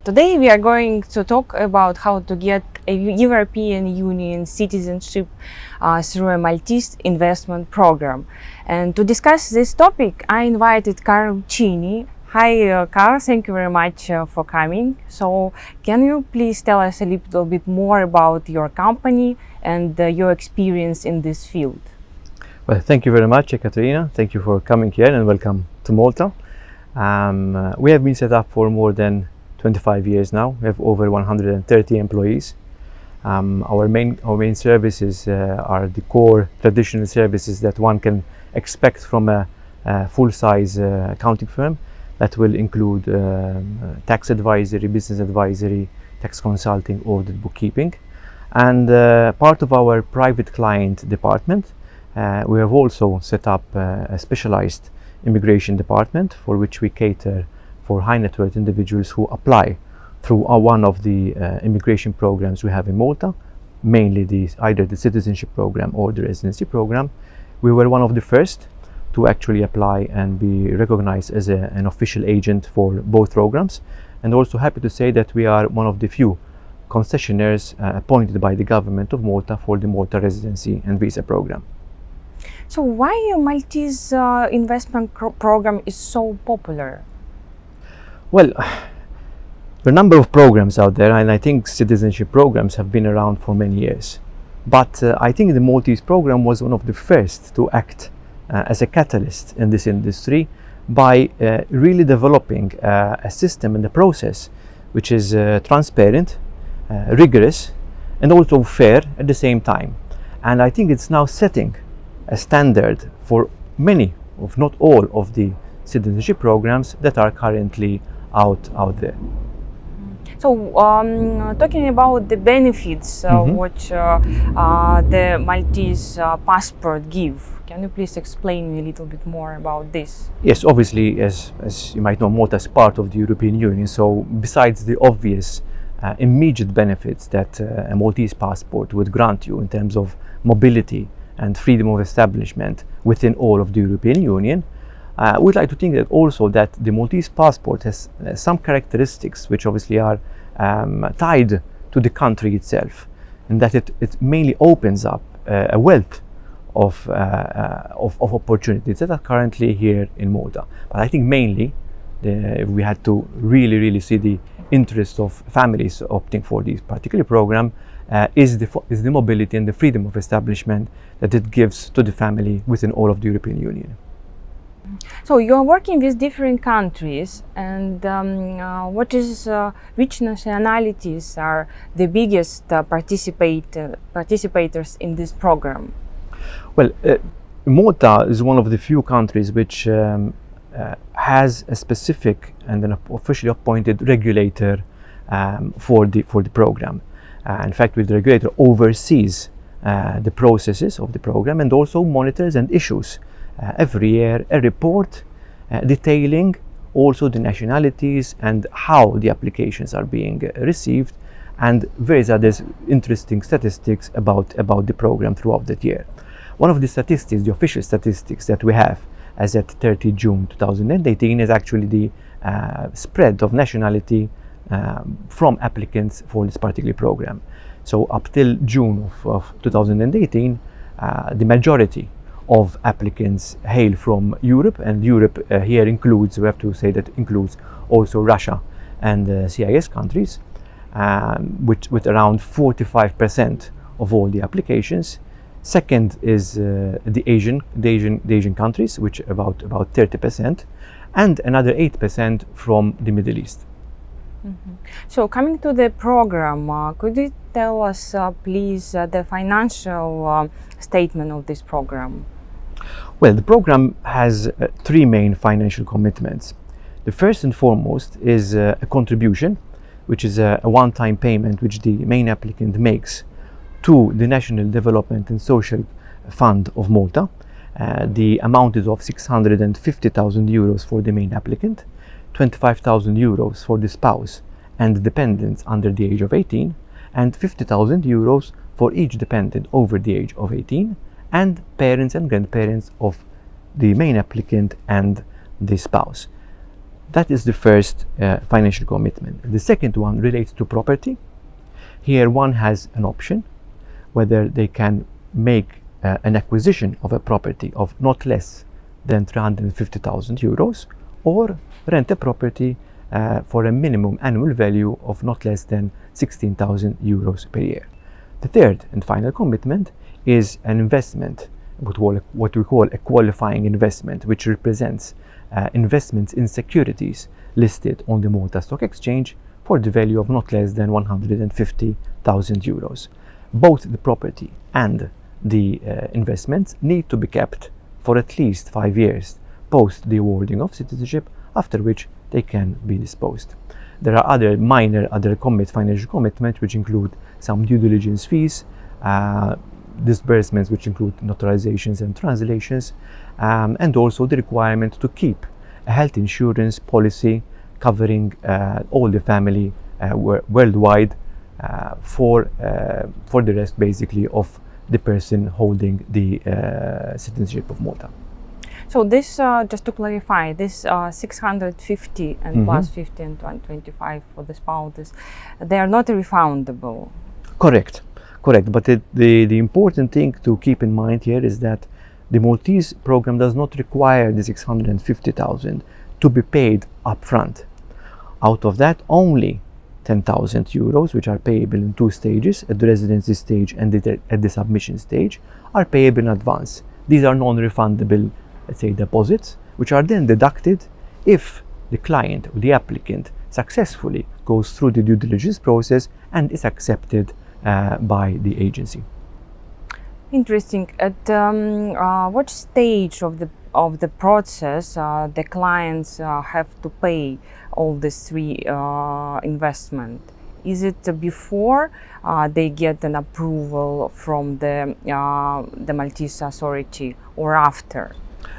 Today we are going to talk about how to get a European Union citizenship through a Maltese investment program. And to discuss this topic, I invited Carl Cini. Hi Carl, thank you very much for coming. So can you please tell us a little bit more about your company and your experience in this field? Well, thank you very much, Ekaterina. Thank you for coming here and welcome to Malta. We have been set up for more than 25 years now. We have over 130 employees. Our main services are the core traditional services that one can expect from a full-size accounting firm. That will include tax advisory, business advisory, tax consulting, audit, bookkeeping. And part of our private client department, we have also set up a specialized immigration department for which we cater for high net worth individuals who apply through one of the immigration programs we have in Malta, mainly either the citizenship program or the residency program. We were one of the first to actually apply and be recognized as an official agent for both programs, and also happy to say that we are one of the few concessionaires appointed by the government of Malta for the Malta residency and visa program. So why a Maltese investment program is so popular? Well, there are a number of programs out there, and I think citizenship programs have been around for many years. But I think the Maltese program was one of the first to act as a catalyst in this industry by really developing a system and a process which is transparent, rigorous, and also fair at the same time. And I think it's now setting a standard for many, if not all, of the citizenship programs that are currently out there. So, talking about the benefits which the Maltese passport give, can you please explain a little bit more about this? Yes, obviously, as you might know, Malta is part of the European Union. So, besides the obvious immediate benefits that a Maltese passport would grant you in terms of mobility and freedom of establishment within all of the European Union, we'd like to think that also that the Maltese passport has some characteristics which obviously are tied to the country itself, and that it mainly opens up a wealth of opportunities that are currently here in Malta. But I think mainly if we had to really see the interest of families opting for this particular program, is the mobility and the freedom of establishment that it gives to the family within all of the European Union. So you are working with different countries, and which nationalities are the biggest participators in this program? Well, Malta is one of the few countries which has a specific and an officially appointed regulator for the program. In fact, the regulator oversees the processes of the program and also monitors and issues every year a report detailing also the nationalities and how the applications are being received, and various other interesting statistics about the program throughout that year. One of the statistics, the official statistics that we have as at 30 June 2018 is actually the spread of nationality from applicants for this particular program. So up till June of 2018, the majority of applicants hail from Europe, and Europe here includes, we have to say that includes also Russia and CIS countries, with around 45% of all the applications. Second is the Asian countries, which about 30%, and another 8% from the Middle East. So coming to the program, could you tell us please the financial statement of this program? Well, the program has three main financial commitments. The first and foremost is a contribution, which is a one-time payment which the main applicant makes to the National Development and Social Fund of Malta. The amount is of 650,000 euros for the main applicant, 25,000 euros for the spouse and dependents under the age of 18, and 50,000 euros for each dependent over the age of 18, and parents and grandparents of the main applicant and the spouse. That is the first financial commitment. The second one relates to property. Here one has an option whether they can make an acquisition of a property of not less than 350,000 euros or rent a property for a minimum annual value of not less than 16,000 euros per year. The third and final commitment is an investment, what we call a qualifying investment, which represents investments in securities listed on the Malta Stock Exchange for the value of not less than 150,000 euros. Both the property and the investments need to be kept for at least 5 years post the awarding of citizenship, after which they can be disposed. There are other minor financial commitments which include some due diligence fees, disbursements which include notarizations and translations, and also the requirement to keep a health insurance policy covering all the family worldwide for the rest basically of the person holding the citizenship of Malta. So this, just to clarify, this 650 and plus 50 and 125 for the spouses, they are not refundable. Correct. But the important thing to keep in mind here is that the Maltese program does not require the 650,000 to be paid upfront. Out of that, only 10,000 euros, which are payable in 2 stages, at the residency stage and at the submission stage, are payable in advance. These are non-refundable, let's say, deposits, which are then deducted if the client or the applicant successfully goes through the due diligence process and is accepted by the agency. Interesting. At what stage of the process the clients have to pay all these 3 investment? Is it before they get an approval from the Maltese authority or after?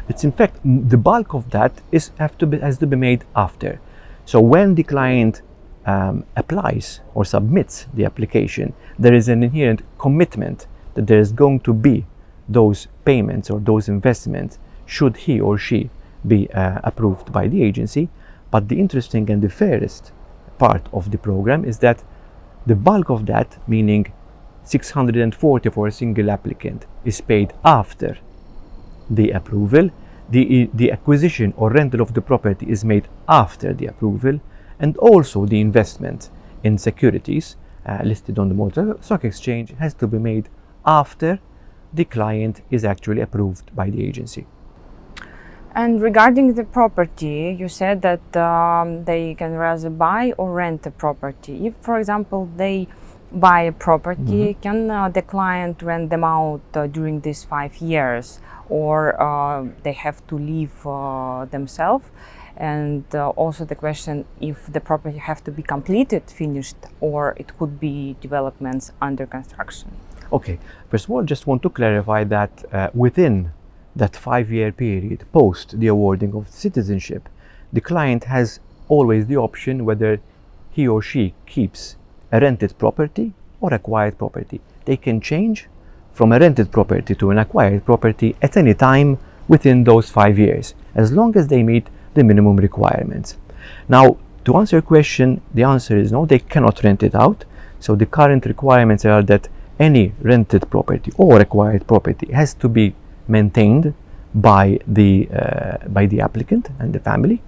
It's in fact the bulk of that has to be made after. So when the client applies or submits the application, there is an inherent commitment that there is going to be those payments or those investments should he or she be approved by the agency. But the interesting and the fairest part of the program is that the bulk of that, meaning 640 for a single applicant, is paid after the approval. The acquisition or rental of the property is made after the approval, and also the investment in securities listed on the Malta Stock Exchange has to be made after the client is actually approved by the agency. And regarding the property, you said that they can rather buy or rent a property. If, for example, they buy a property, can the client rent them out during these 5 years, or they have to leave themselves? And also the question if the property have to be completed, finished, or it could be developments under construction. Okay, first of all, just want to clarify that within that 5-year period post the awarding of citizenship, the client has always the option whether he or she keeps a rented property or acquired property. They can change from a rented property to an acquired property at any time within those 5 years, as long as they meet the minimum requirements. Now, to answer your question, the answer is no, they cannot rent it out. So the current requirements are that any rented property or acquired property has to be maintained by the applicant and the family,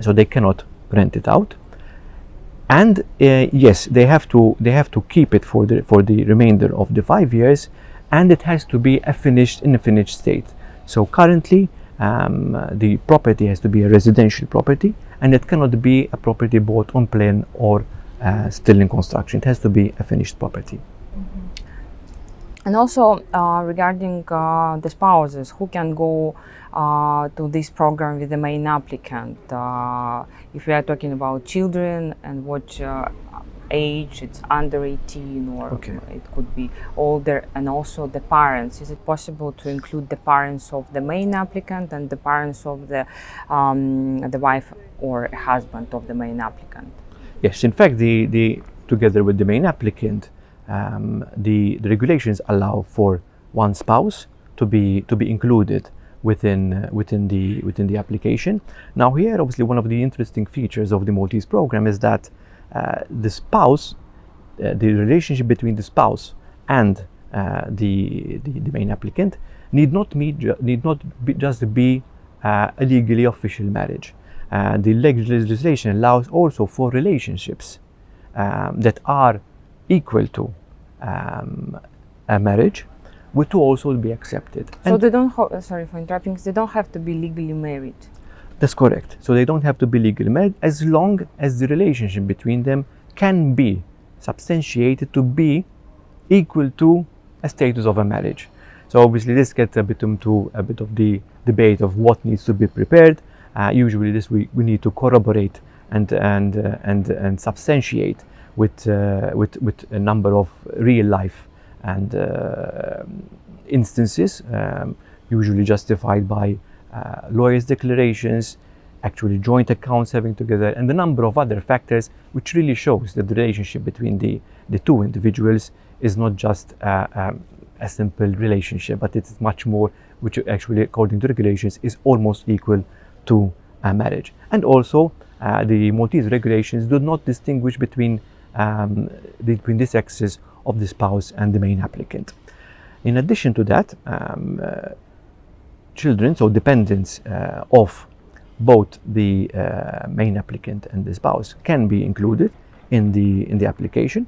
so they cannot rent it out. And yes, they have to keep it for the remainder of the 5 years, and it has to be in a finished state. So currently, the property has to be a residential property, and it cannot be a property bought on plan or still in construction. It has to be a finished property. And also regarding the spouses who can go to this program with the main applicant, if we are talking about children and what age, it's under 18 or it could be older, and also the parents. Is it possible to include the parents of the main applicant and the parents of the wife or husband of the main applicant? Yes, in fact, together with the main applicant, the regulations allow for one spouse to be included within the application. Now here, obviously, one of the interesting features of the Maltese program is that the spouse, the relationship between the spouse and the main applicant need not just be a legally official marriage. The legislation allows also for relationships that are equal to a marriage, to also be accepted. So And they don't, sorry for interrupting, they don't have to be legally married. that's correct. So they don't have to be legally married as long as the relationship between them can be substantiated to be equal to a status of a marriage. So obviously this gets a bit into a bit of the debate of what needs to be prepared. Usually this we need to corroborate and substantiate with a number of real life and instances, usually justified by lawyers' declarations, actually joint accounts having together, and a number of other factors, which really shows that the relationship between the two individuals is not just a simple relationship, but it's much more, which actually, according to regulations, is almost equal to a marriage. And also, the Maltese regulations do not distinguish between the sexes of the spouse and the main applicant. In addition to that, children, so dependents of both the main applicant and the spouse, can be included in the application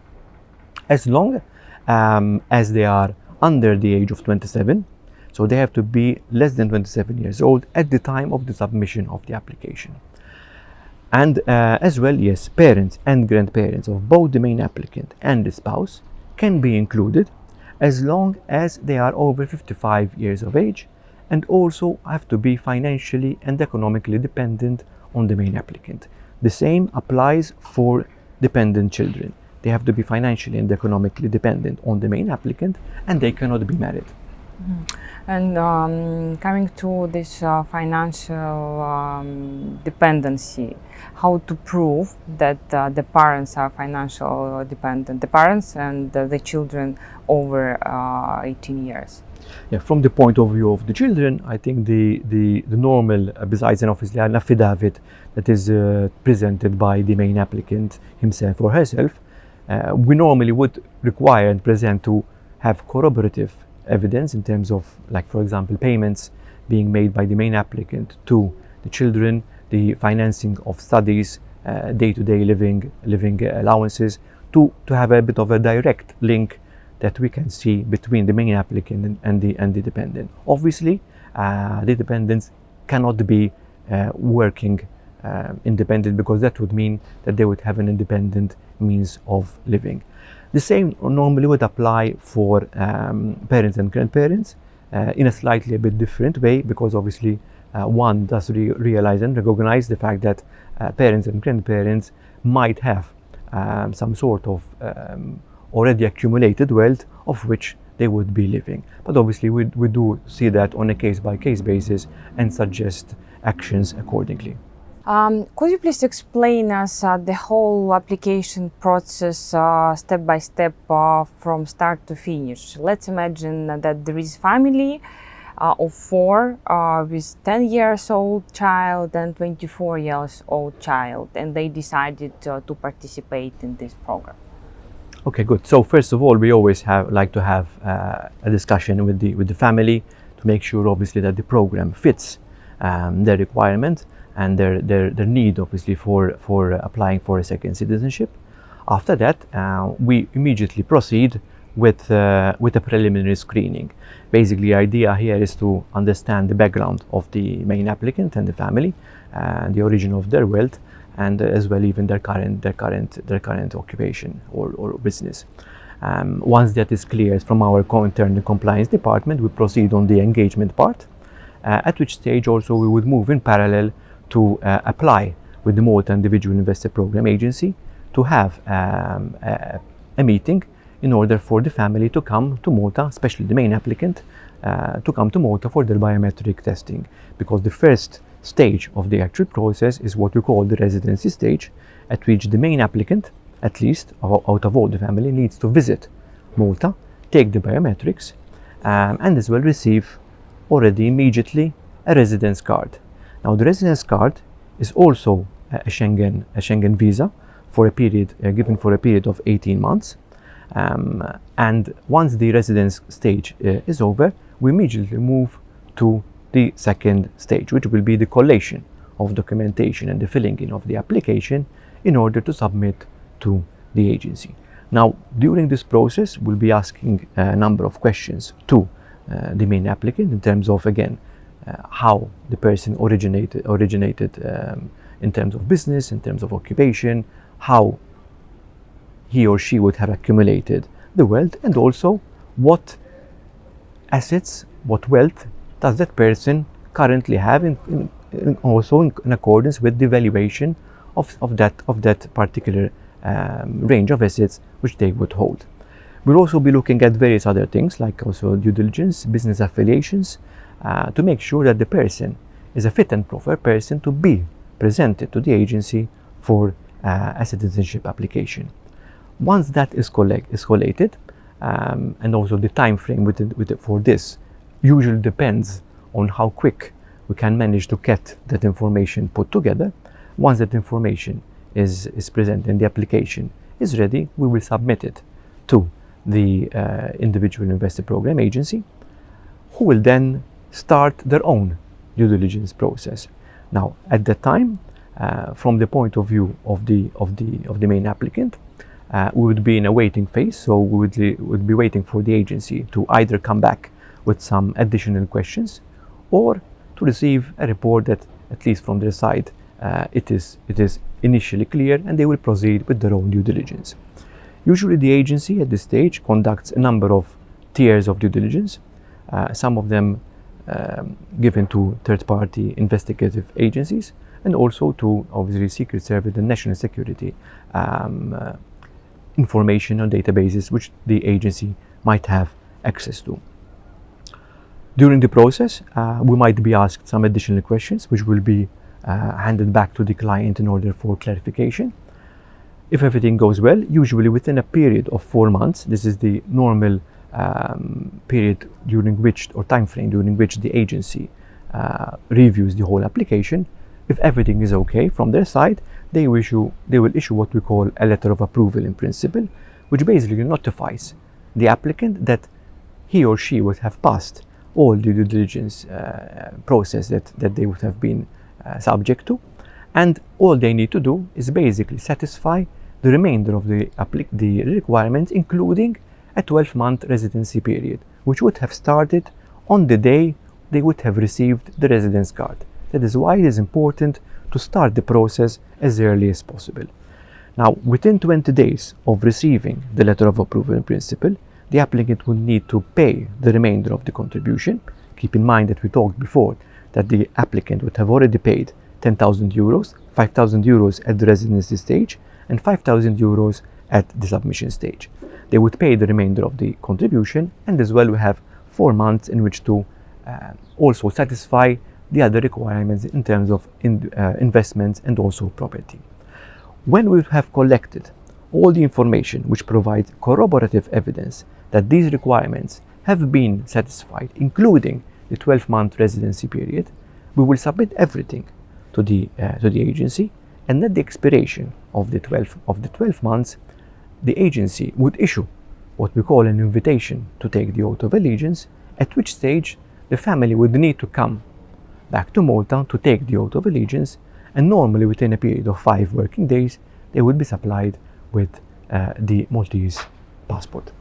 as long as they are under the age of 27. So they have to be less than 27 years old at the time of the submission of the application. And as well, yes, parents and grandparents of both the main applicant and the spouse can be included as long as they are over 55 years of age, and also have to be financially and economically dependent on the main applicant. The same applies for dependent children. They have to be financially and economically dependent on the main applicant, and they cannot be married. And coming to this financial dependency, how to prove that the parents are financial dependent, the parents and the children over 18 years? Yeah, from the point of view of the children, I think the normal, besides an obviously an affidavit that is presented by the main applicant himself or herself, we normally would require and present to have corroborative evidence in terms of, like, for example, payments being made by the main applicant to the children, the financing of studies, day-to-day living allowances, to have a bit of a direct link that we can see between the main applicant and the dependent. Obviously, the dependents cannot be working independent, because that would mean that they would have an independent means of living. The same normally would apply for parents and grandparents in a slightly a bit different way, because obviously one does realize and recognize the fact that parents and grandparents might have some sort of already accumulated wealth of which they would be living. But obviously we do see that on a case-by-case basis and suggest actions accordingly. Could you please explain us the whole application process step by step from start to finish? Let's imagine that there is family of 4 with 10 years old child and 24 years old child, and they decided to participate in this program. Okay, good. So first of all, we always like to have a discussion with the family to make sure, obviously, that the program fits their requirement and their need, obviously, for applying for a second citizenship. After that, we immediately proceed with a preliminary screening. Basically, the idea here is to understand the background of the main applicant and the family, the origin of their wealth, and as well even their current occupation or business. Once that is clear from our internal compliance department, we proceed on the engagement part, at which stage also we would move in parallel to apply with the Malta Individual Investor Program Agency to have a meeting in order for the family to come to Malta, especially the main applicant, to come to Malta for their biometric testing. Because the first stage of the actual process is what we call the residency stage, at which the main applicant, at least out of all the family, needs to visit Malta, take the biometrics, and as well receive already immediately a residence card. Now the residence card is also a Schengen visa for a period given for a period of 18 months. And once the residence stage is over, we immediately move to the second stage, which will be the collation of documentation and the filling in of the application in order to submit to the agency. Now, during this process, we'll be asking a number of questions to the main applicant in terms of, again, how the person originated in terms of business, in terms of occupation, how he or she would have accumulated the wealth, and also what assets, what wealth does that person currently have in accordance with the valuation of that particular range of assets which they would hold. We'll also be looking at various other things like also due diligence, business affiliations, to make sure that the person is a fit and proper person to be presented to the agency for a citizenship application. Once that is collated, and also the time frame for this usually depends on how quick we can manage to get that information put together. Once that information is present and the application is ready, we will submit it to the individual investor program agency, who will then start their own due diligence process. Now, at that time, from the point of view of the main applicant, we would be in a waiting phase, so we would be waiting for the agency to either come back with some additional questions or to receive a report that, at least from their side, it is initially clear and they will proceed with their own due diligence. Usually the agency at this stage conducts a number of tiers of due diligence, some of them given to third-party investigative agencies, and also to obviously Secret Service and national security information on databases which the agency might have access to. During the process, we might be asked some additional questions which will be handed back to the client in order for clarification. If everything goes well, usually within a period of 4 months, this is the normal period during which, or time frame during which the agency reviews the whole application. If everything is okay from their side, they will issue what we call a letter of approval in principle, which basically notifies the applicant that he or she would have passed all the due diligence process that they would have been subject to, and all they need to do is basically satisfy the remainder of the requirements, including a 12-month residency period, which would have started on the day they would have received the residence card. That is why it is important to start the process as early as possible. Now, within 20 days of receiving the letter of approval in principle, the applicant will need to pay the remainder of the contribution. Keep in mind that we talked before that the applicant would have already paid 10,000 euros, 5,000 euros at the residency stage, and 5,000 euros at the submission stage. They would pay the remainder of the contribution, and as well we have 4 months in which to also satisfy the other requirements in terms of investments and also property. When we have collected all the information which provides corroborative evidence that these requirements have been satisfied, including the 12-month residency period, we will submit everything to the agency, and at the expiration of the 12 months, the agency would issue what we call an invitation to take the oath of allegiance, at which stage the family would need to come back to Malta to take the oath of allegiance, and normally within a period of 5 working days they would be supplied with the Maltese passport.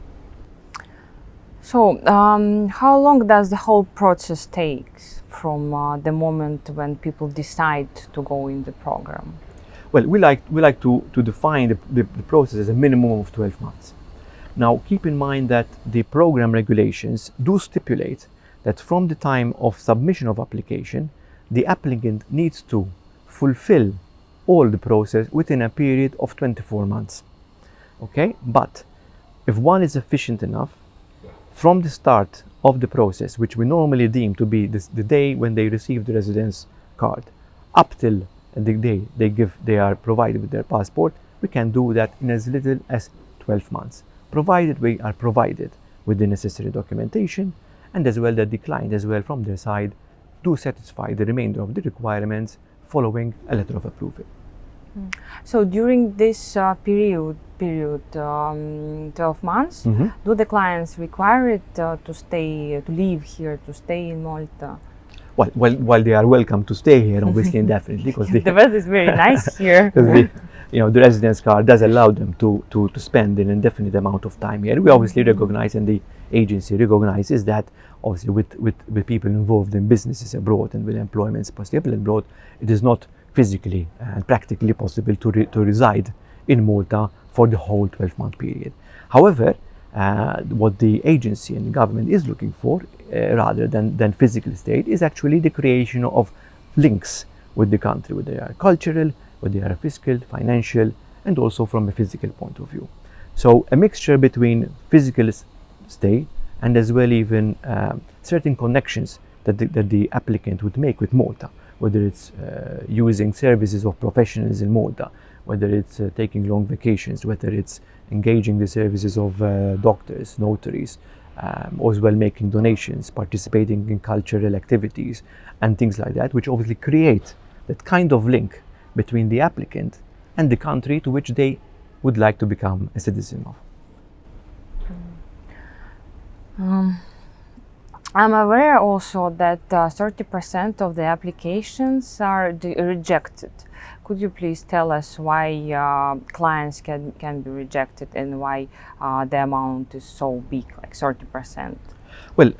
So, how long does the whole process take from the moment when people decide to go in the program? Well, we like to define the process as a minimum of 12 months. Now, keep in mind that the program regulations do stipulate that from the time of submission of application, the applicant needs to fulfill all the process within a period of 24 months. Okay, but if one is efficient enough, from the start of the process, which we normally deem to be the day when they receive the residence card, up till the day they are provided with their passport, we can do that in as little as 12 months, provided we are provided with the necessary documentation, and as well that the client as well from their side do satisfy the remainder of the requirements following a letter of approval. So during this period, 12 months, do the clients require it to stay, to live here, to stay in Malta? Well, while they are welcome to stay here, obviously, indefinitely, because The weather is very nice here. the residence card does allow them to spend an indefinite amount of time here. We obviously recognize, and the agency recognizes that, obviously, with people involved in businesses abroad and with employments possible abroad, it is not physically and practically possible to reside in Malta for the whole 12-month period. However, what the agency and the government is looking for, rather than physical state, is actually the creation of links with the country, whether they are cultural, whether they are fiscal, financial, and also from a physical point of view. So a mixture between physical stay and as well even certain connections that the applicant would make with Malta, whether it's using services of professionals in Malta, whether it's taking long vacations, whether it's engaging the services of doctors, notaries, as well making donations, participating in cultural activities and things like that, which obviously create that kind of link between the applicant and the country to which they would like to become a citizen of. I'm aware also that 30% of the applications are rejected. Could you please tell us why clients can be rejected and why the amount is so big, like 30%? Well,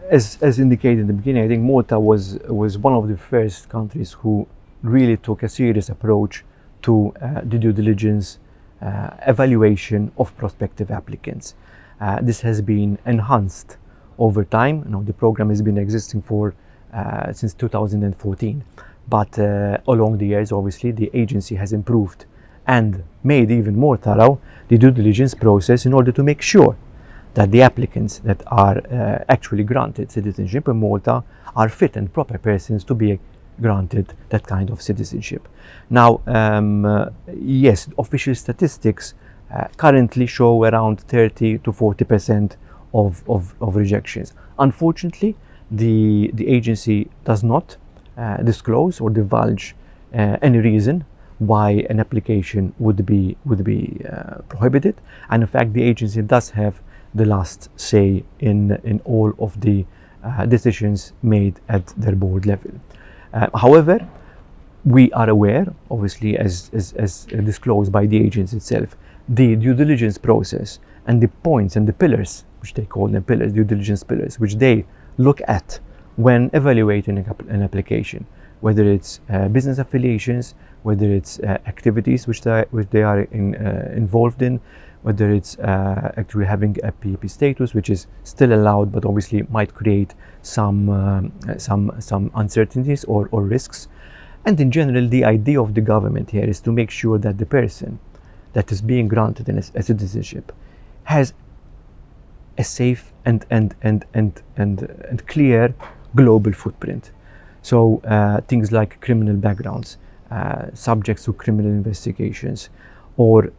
as indicated in the beginning, I think Malta was one of the first countries who really took a serious approach to the due diligence evaluation of prospective applicants. This has been enhanced over time. The program has been existing for since 2014, but along the years, obviously, the agency has improved and made even more thorough the due diligence process in order to make sure that the applicants that are actually granted citizenship in Malta are fit and proper persons to be granted that kind of citizenship. Now, yes, official statistics currently show around 30 to 40% of rejections. Unfortunately, the agency does not disclose or divulge any reason why an application would be prohibited, and in fact, the agency does have the last say in all of the decisions made at their board level. However, we are aware, obviously, as disclosed by the agency itself, the due diligence process and the points and the pillars, which they call them pillars, due diligence pillars, which they look at when evaluating an application, whether it's business affiliations, whether it's activities which they are involved in, whether it's actually having a PEP status, which is still allowed, but obviously might create some uncertainties or risks. And in general, the idea of the government here is to make sure that the person that is being granted a citizenship has a safe and clear global footprint. So things like criminal backgrounds, subjects to criminal investigations, or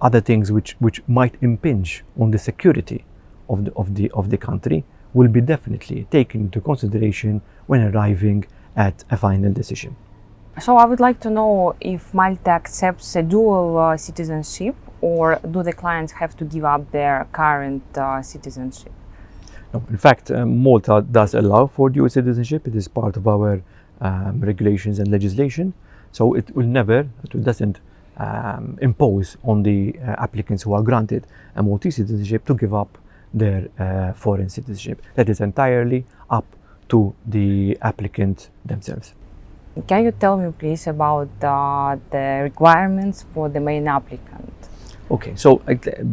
other things which might impinge on the security of the country will be definitely taken into consideration when arriving at a final decision. So I would like to know if Malta accepts a dual citizenship, or do the clients have to give up their current citizenship? No, in fact, Malta does allow for dual citizenship. It is part of our regulations and legislation. So it doesn't impose on the applicants who are granted a Maltese citizenship to give up their foreign citizenship. That is entirely up to the applicant themselves. Can you tell me, please, about the requirements for the main applicant? Okay, so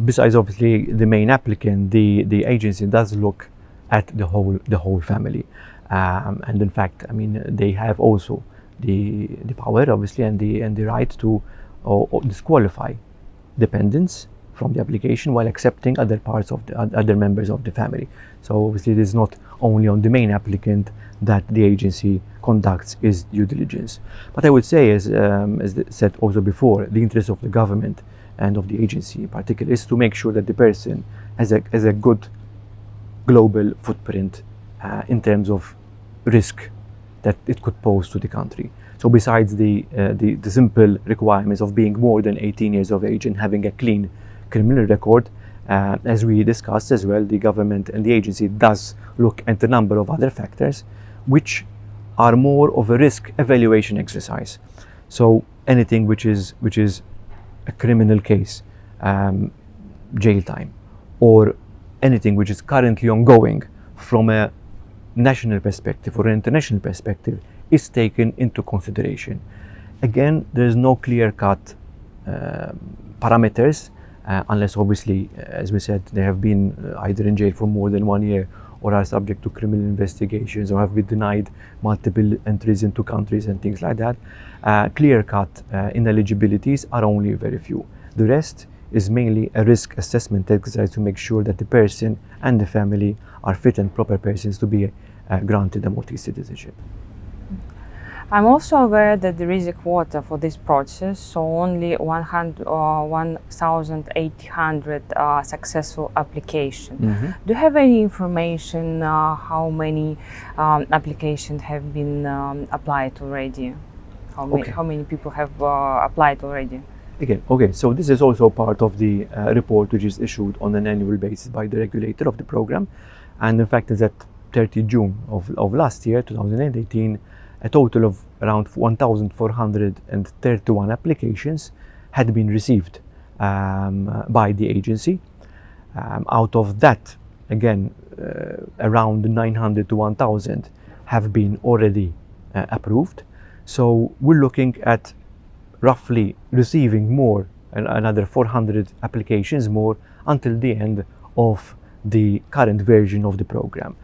besides obviously the main applicant, the agency does look at the whole family, and in fact, I mean, they have also the power, obviously, and the right to disqualify dependents from the application while accepting other parts of the other members of the family. So obviously, it is not only on the main applicant that the agency conducts its due diligence. But I would say, as said also before, the interest of the government and of the agency in particular is to make sure that the person has a good global footprint in terms of risk that it could pose to the country. So besides the simple requirements of being more than 18 years of age and having a clean criminal record, as we discussed as well, the government and the agency does look at a number of other factors which are more of a risk evaluation exercise. So anything which is a criminal case, jail time, or anything which is currently ongoing from a national perspective or an international perspective is taken into consideration. Again, there is no clear-cut parameters, unless obviously, as we said, they have been either in jail for more than 1 year or are subject to criminal investigations or have been denied multiple entries into countries and things like that. Clear-cut ineligibilities are only very few. The rest is mainly a risk assessment exercise to make sure that the person and the family are fit and proper persons to be granted a Maltese citizenship. I'm also aware that there is a quota for this process, so only 1,800 successful applications. Mm-hmm. Do you have any information how many applications have been applied already? How many people have applied already? Okay, so this is also part of the report which is issued on an annual basis by the regulator of the program. And in fact, is at 30 June of last year, 2018, a total of around 1,431 applications had been received by the agency. Out of that, again, around 900 to 1,000 have been already approved. So we're looking at roughly receiving more, another 400 applications more until the end of the current version of the program.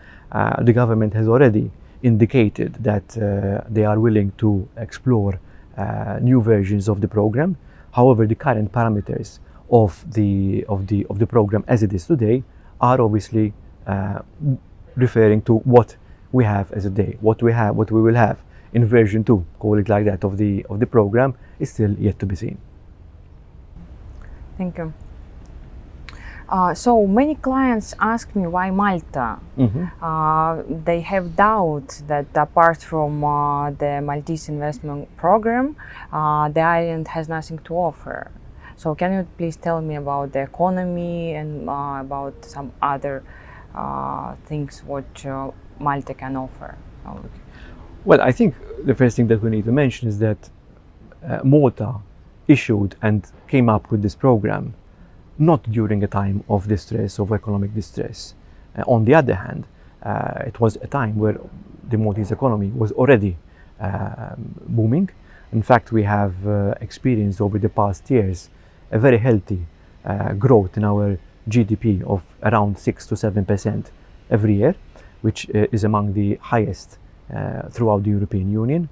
The government has already indicated that they are willing to explore new versions of the program. However, the current parameters of the program as it is today are obviously referring to what we have as a day. What we will have in version 2, call it like that, of the program is still yet to be seen. Thank you. So many clients ask me why Malta. Mm-hmm. They have doubts that apart from the Maltese investment program, the island has nothing to offer. So can you please tell me about the economy and about some other things which Malta can offer? Well, I think the first thing that we need to mention is that Malta issued and came up with this program not during a time of distress, of economic distress. On the other hand, it was a time where the Maltese economy was already booming. In fact, we have experienced over the past years a very healthy growth in our GDP of around 6 to 7% every year, which is among the highest throughout the European Union.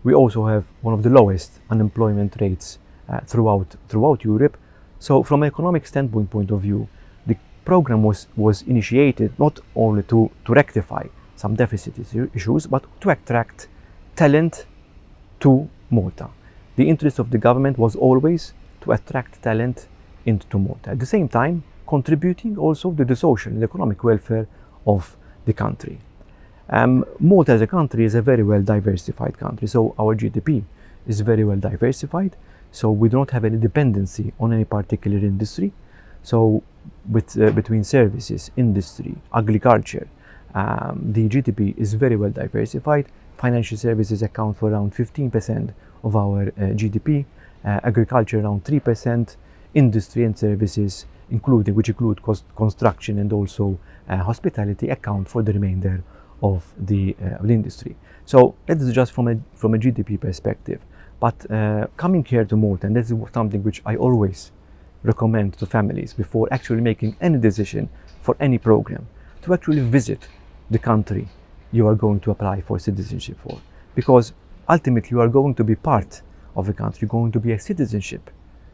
We also have one of the lowest unemployment rates throughout Europe. So from an economic standpoint point of view, the program was initiated not only to rectify some deficit issues, but to attract talent to Malta. The interest of the government was always to attract talent into Malta. At the same time, contributing also to the social and economic welfare of the country. Malta as a country is a very well diversified country, so our GDP is very well diversified. So we do not have any dependency on any particular industry. So between services, industry, agriculture, the GDP is very well diversified. Financial services account for around 15% of our GDP, agriculture around 3%, industry and services, which include construction and also hospitality, account for the remainder of the industry. So that is just from a GDP perspective. But coming here to Malta, and this is something which I always recommend to families before actually making any decision for any program, to actually visit the country you are going to apply for citizenship for. Because ultimately you are going to be part of the country, you're going to be a citizenship,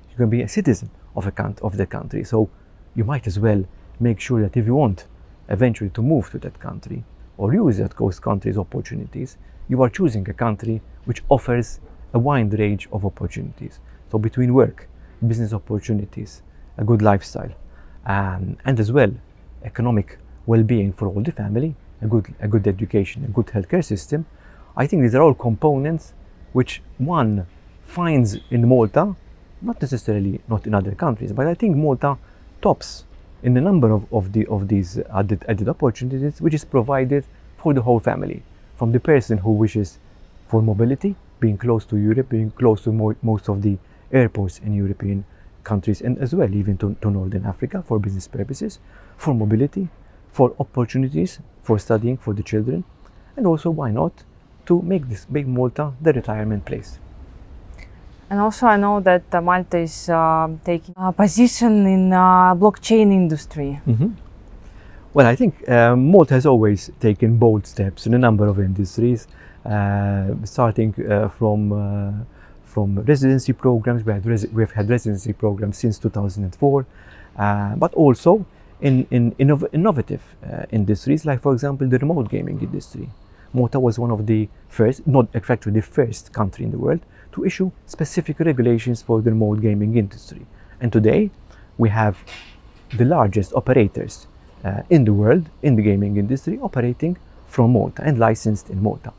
you're going to be a citizen of the country. So you might as well make sure that if you want eventually to move to that country or use that country's opportunities, you are choosing a country which offers a wide range of opportunities. So between work, business opportunities, a good lifestyle, and as well economic well-being for all the family, a good education, a good healthcare system, I think these are all components which one finds in Malta, not necessarily not in other countries, but I think Malta tops in the number of these added opportunities which is provided for the whole family, from the person who wishes for mobility, being close to Europe, being close to most of the airports in European countries, and as well even to Northern Africa for business purposes, for mobility, for opportunities for studying for the children, and also, why not, to make Malta the retirement place. And also I know that Malta is taking a position in blockchain industry. Well, I think Malta has always taken bold steps in a number of industries, starting from residency programs. We've had residency programs since 2004, but also in innovative industries, like, for example, the remote gaming industry. Malta was one of the first, not actually the first country in the world to issue specific regulations for the remote gaming industry. And today we have the largest operators in the world in the gaming industry operating from Malta and licensed in Malta.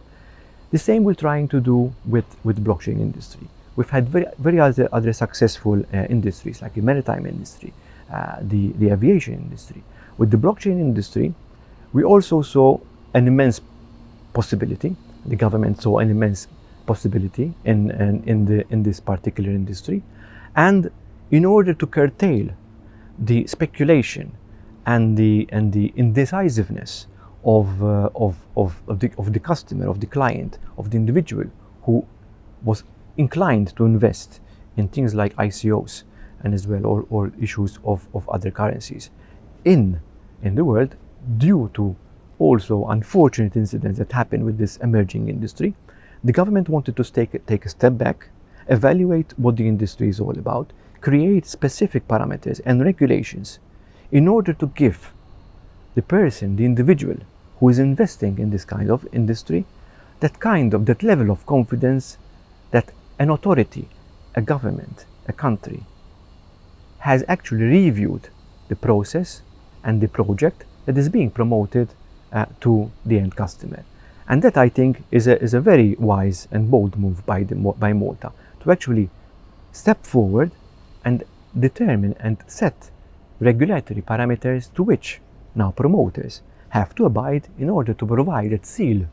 The same we're trying to do with blockchain industry. We've had very other successful industries, like the maritime industry, the aviation industry. With the blockchain industry, we also saw an immense possibility. The government saw an immense possibility in this particular industry, and in order to curtail the speculation and the indecisiveness of the customer, of the client, of the individual who was inclined to invest in things like ICOs and as well or issues of other currencies in the world, due to also unfortunate incidents that happen with this emerging industry, the government wanted to take a step back, evaluate what the industry is all about, create specific parameters and regulations in order to give the person, the individual who is investing in this kind of industry, that level of confidence that an authority, a government, a country has actually reviewed the process and the project that is being promoted to the end customer. And that, I think, is a very wise and bold move by Malta to actually step forward and determine and set regulatory parameters to which now promoters have to abide in order to provide that seal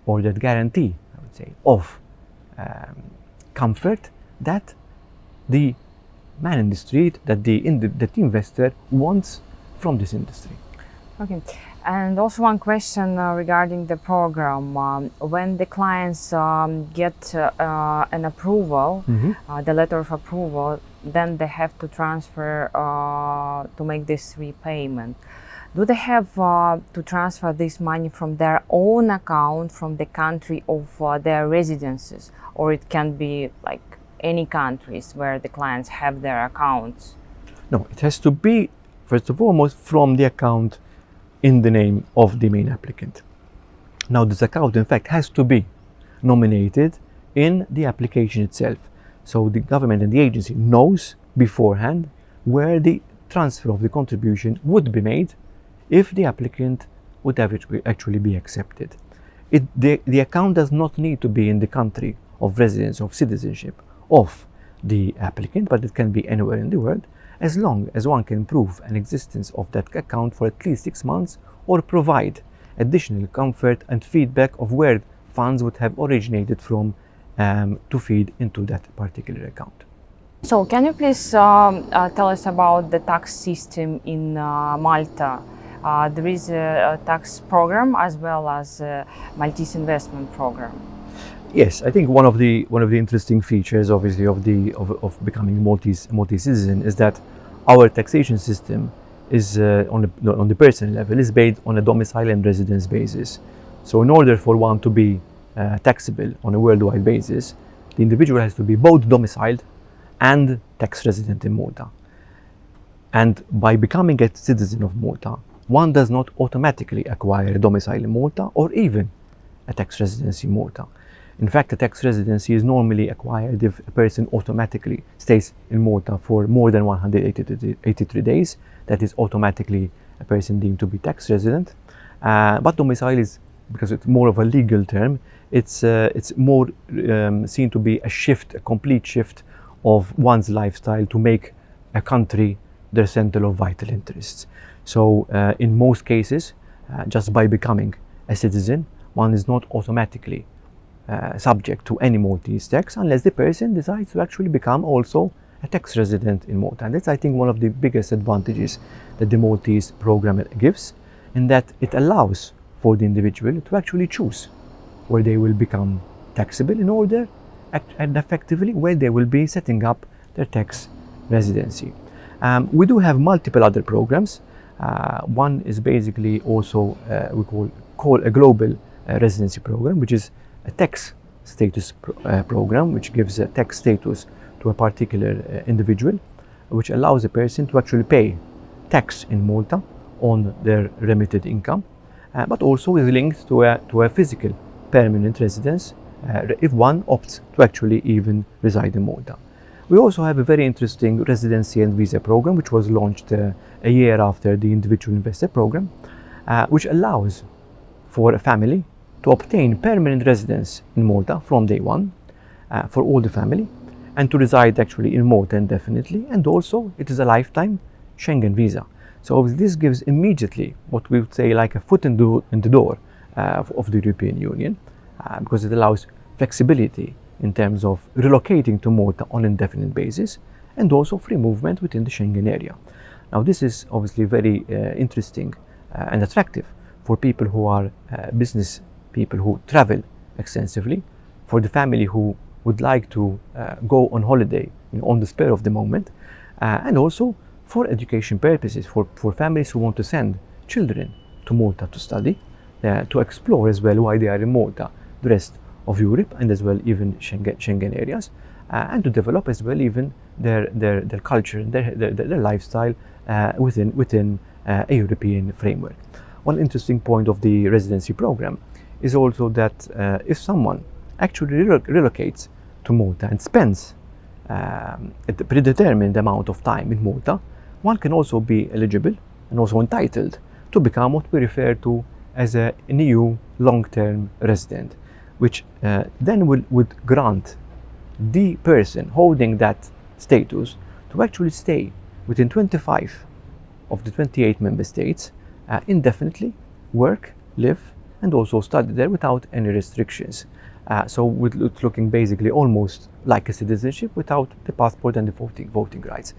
or that guarantee, I would say, of comfort that the man in the street, that the investor wants from this industry. Okay. And also one question regarding the program. When the clients get an approval, the letter of approval, then they have to transfer to make this repayment. Do they have to transfer this money from their own account, from the country of their residences, or it can be like any countries where the clients have their accounts? No, it has to be, first and foremost, from the account in the name of the main applicant. Now, this account, in fact, has to be nominated in the application itself. So the government and the agency knows beforehand where the transfer of the contribution would be made if the applicant would actually be accepted. The account does not need to be in the country of residence, of citizenship of the applicant, but it can be anywhere in the world, as long as one can prove an existence of that account for at least 6 months or provide additional comfort and feedback of where funds would have originated from to feed into that particular account. So can you please tell us about the tax system in Malta? There is a tax program as well as a Maltese investment program. Yes, I think one of the interesting features, obviously, of becoming Maltese citizen is that our taxation system is on the personal level is based on a domicile and residence basis. So in order for one to be taxable on a worldwide basis, the individual has to be both domiciled and tax resident in Malta. And by becoming a citizen of Malta, one does not automatically acquire a domicile in Malta or even a tax residency in Malta. In fact, a tax residency is normally acquired if a person automatically stays in Malta for more than 183 days. That is automatically a person deemed to be tax resident. But domicile is because it's more of a legal term, it's more seen to be a shift, a complete shift of one's lifestyle to make a country their center of vital interests. So in most cases, just by becoming a citizen, one is not automatically subject to any Maltese tax unless the person decides to actually become also a tax resident in Malta. And that's, I think, one of the biggest advantages that the Maltese program gives, in that it allows for the individual to actually choose where they will become taxable in order and effectively where they will be setting up their tax residency. We do have multiple other programs. One is basically also we call a global residency program, which is a tax status program, which gives a tax status to a particular individual, which allows a person to actually pay tax in Malta on their remitted income, but also is linked to a physical permanent residence if one opts to actually even reside in Malta. We also have a very interesting residency and visa program, which was launched a year after the individual investor program, which allows for a family to obtain permanent residence in Malta from day one for all the family, and to reside actually in Malta indefinitely, and also it is a lifetime Schengen visa. So this gives immediately what we would say like a foot in the door of the European Union, because it allows flexibility in terms of relocating to Malta on an indefinite basis, and also free movement within the Schengen area. Now this is obviously very interesting and attractive for people who are business people who travel extensively, for the family who would like to go on holiday on the spur of the moment, and also for education purposes, for families who want to send children to Malta to study, to explore as well why they are in Malta, the rest of Europe, and as well even Schengen areas, and to develop as well even their culture and their lifestyle within a European framework. One interesting point of the residency program is also that if someone actually relocates to Malta and spends a predetermined amount of time in Malta, one can also be eligible and also entitled to become what we refer to as an EU long-term resident, which then would grant the person holding that status to actually stay within 25 of the 28 member states indefinitely, work, live, and also study there without any restrictions. So it's looking basically almost like a citizenship without the passport and the voting rights.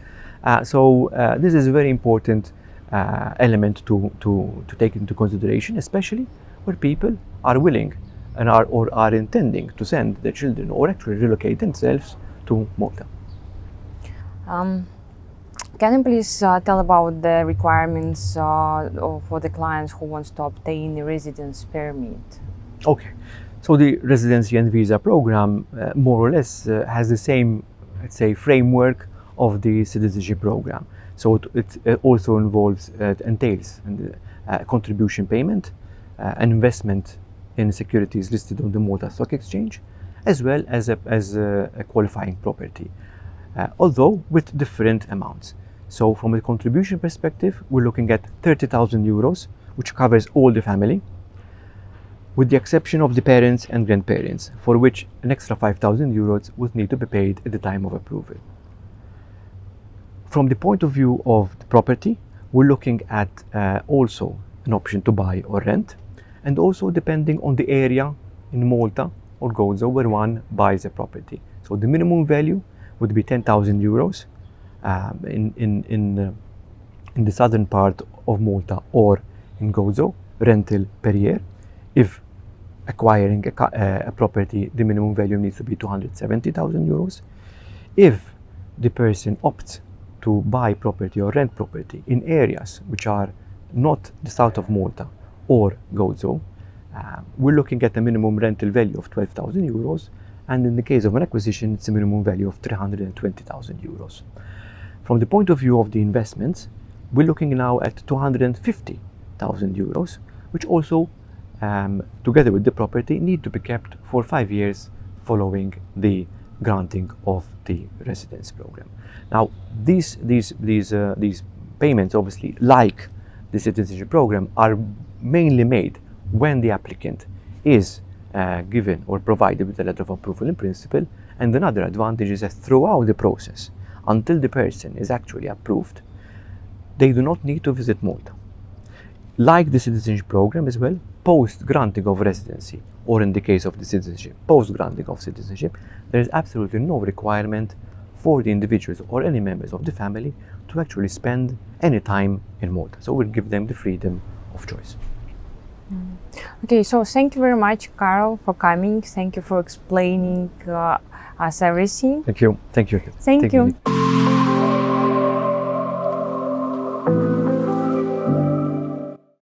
So this is a very important element to take into consideration, especially where people are willing and are intending to send their children or actually relocate themselves to Malta. Can you please tell about the requirements for the clients who wants to obtain a residence permit? Okay, so the residency and visa program more or less has the same, let's say, framework of the citizenship program. So it also entails a contribution payment, an investment in securities listed on the Malta Stock Exchange, as well as a qualifying property, although with different amounts. So from a contribution perspective, we're looking at 30,000 euros, which covers all the family, with the exception of the parents and grandparents, for which an extra 5,000 euros would need to be paid at the time of approval. From the point of view of the property, we're looking at also an option to buy or rent, and also depending on the area in Malta or Gozo where one buys a property. So the minimum value would be 10,000 euros in the southern part of Malta or in Gozo, rental per year. If acquiring a property, the minimum value needs to be 270,000 euros. If the person opts to buy property or rent property in areas which are not the south of Malta or Gozo, we're looking at a minimum rental value of 12,000 euros, and in the case of an acquisition, it's a minimum value of 320,000 euros. From the point of view of the investments, we're looking now at 250,000 euros, which also, together with the property, need to be kept for 5 years following the granting of the residence program. Now, these payments, obviously, like the citizenship program, are mainly made when the applicant is given or provided with a letter of approval in principle. And another advantage is that throughout the process, until the person is actually approved, they do not need to visit Malta. Like the citizenship program as well, post granting of residency, or in the case of the citizenship, post granting of citizenship, there is absolutely no requirement for the individuals or any members of the family to actually spend any time in Malta. So we'll give them the freedom of choice. Okay, so thank you very much, Carl, for coming. Thank you for explaining us everything. Thank you. Thank you. Thank you.